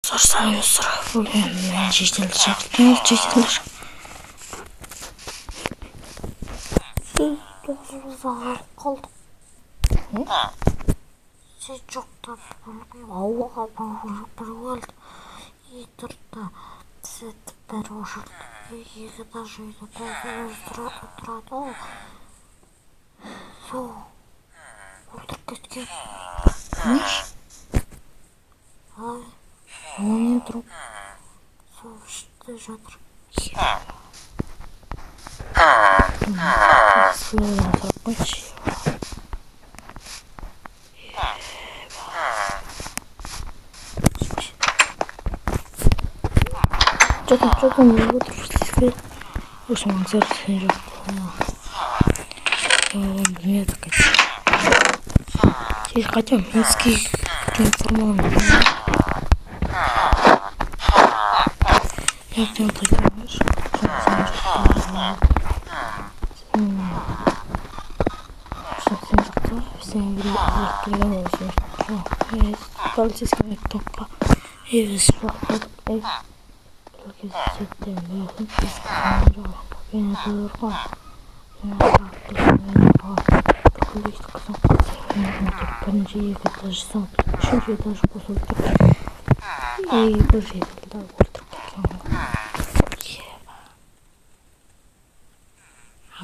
Сарсааны сарах бүлээн мен жижил шахтын жижил Zarar kaldık. Siz çoktan bilmiyorum. Allah'a bağırdı. Yiğitirdi. Setler oşurdu. İyi taşıydı. Kolunu oturdu. Soğuk. Öldürüp ketken. Ay. Onu durup Soğuk işte жатыр. Слова закончил. Что-то не буду сказать. В общем, он сердце не мне так теперь хотя минский информационный. Я прям понимаешь, всем полицейским только и спорт и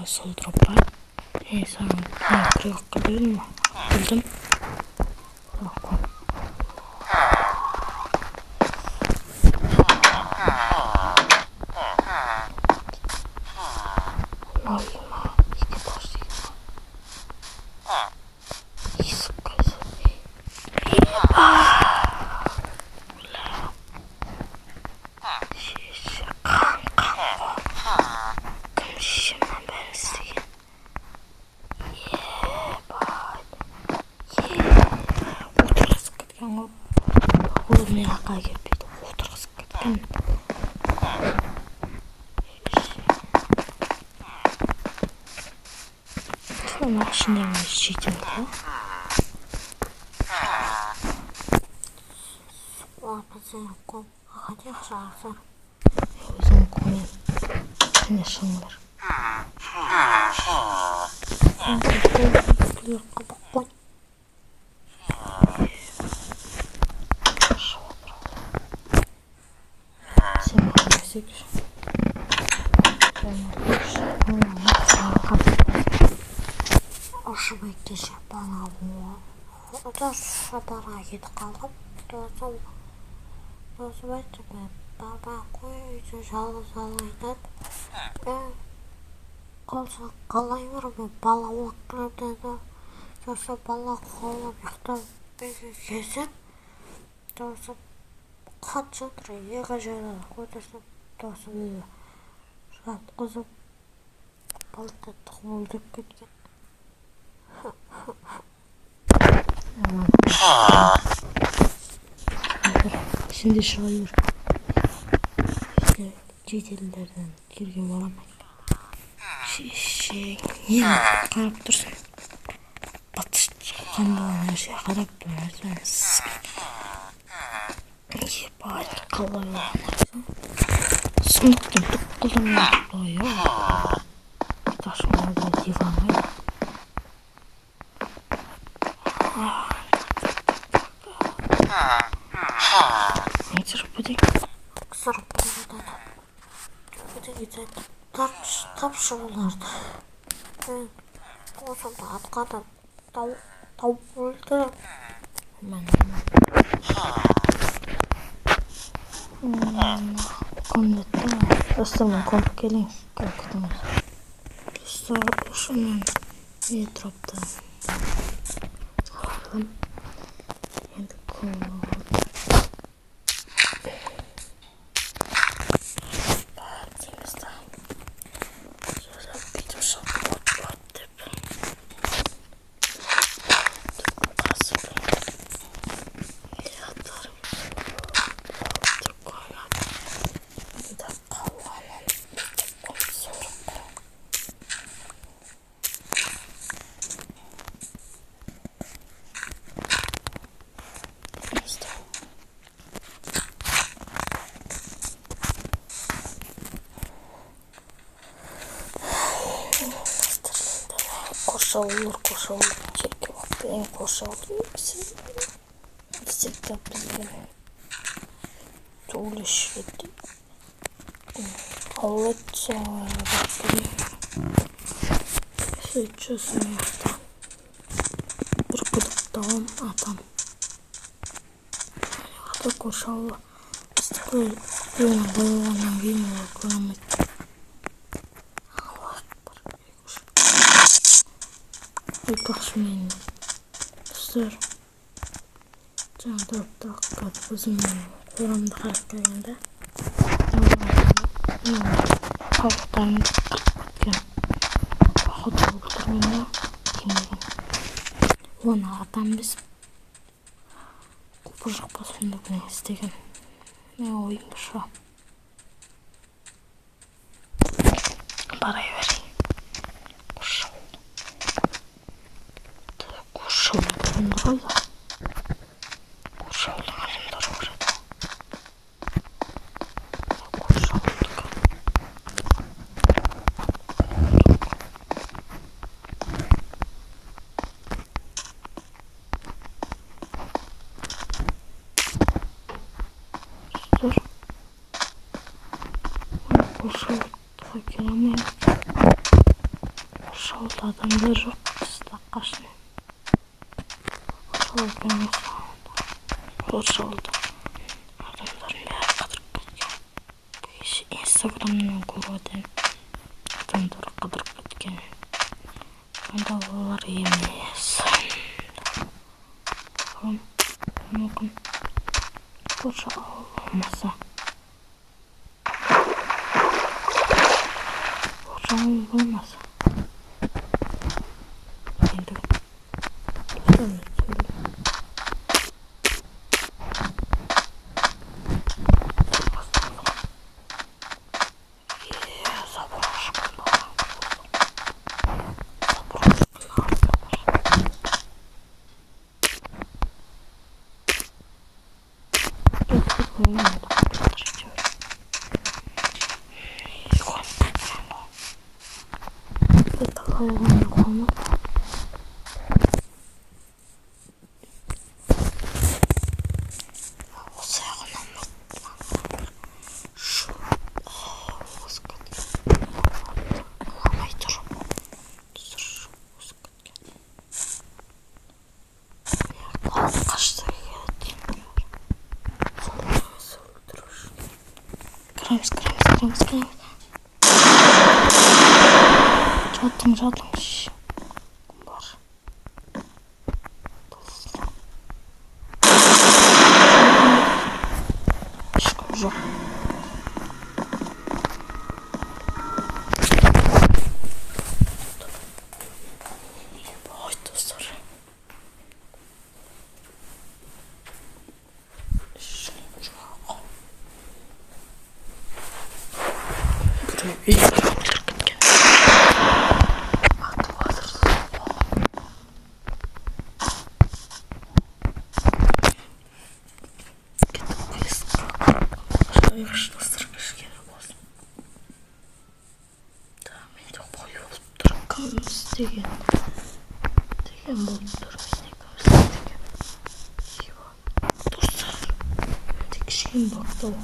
Сол дропа. Сам крылок кабелем. Bildim. Мен аққа келіп отырғызып кеткен. Соның ішінде мен жейтін да. Лапызы ком. Хотел шағызыр. Өзің көмен. Және шыңдар. Ошыбай кеше бала була. Ода шабарға кетіп қалғып. Досым айтты, баба қой үйде жалғыз алайдады. Қалса қалай бар, бала уақытыр деді. Досы бала қолып ұйықтап кесіп. Досы қат жатыр, еға жайлады. Қойдырсып, досы өзі жатқызып, балды тұқым өлдіріп кеткен. Şimdi şair işte cetellerden kirgen olamayın. Niye qarab tursun? Batış çıkan bolan her şey qarab durmaz. İyi bari qalay olamayın. Sınıqtın tıqqıldan ya. Taşmalarda divan var. Sırp burada da. Gide tapşırırlardı. O zaman atkadan tavuk öldü. Komnette ısırma komp gelin. Kalktınız. Şunun metropta. Aldım. Şimdi komp. қоршаулар жерге бақпен қоршаулы біздерді бізге төулешілді аллатса бақпен сөйтшісін бір күдіктауым атам аты қоршаулы бізді қойғаннан кейін олар көремейді. Айтпақшымен достар жаңа дұрыпты аққат өзімнен қорамды қарап келгенде қауықтарымды қырып кеткен уақыт болып тұрғанда кемеген оны атам біз құбыжық басында бұны істеген мен ойым ша барай берейін Қоршаулы қоршаулы ғалымдар көреді қоршаулыдікі достар қоршаулыға келемейді қоршаулы адамдар жоқ бізді қашын қоршаулы адамдардың бәрі қыдырып кеткен инстаграмнан көріп адамдар қыдырып кеткен онда олар емес мүмкін қоршаулы болмаса енді Кіреміз. Жаттың. Бар. Ешкім жоқ. Ой, достар. Достар кішкене болсын. Да, менде қой болып тұр. Кім істеген болып тұр. Достар, менде кішкене бақты ол.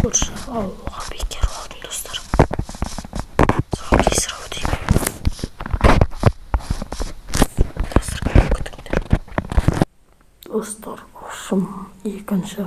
көрші ауылға бекер болдым достар. Соған кесір ау деймін. Достар, күтіңдер. Достар, в общем, екінші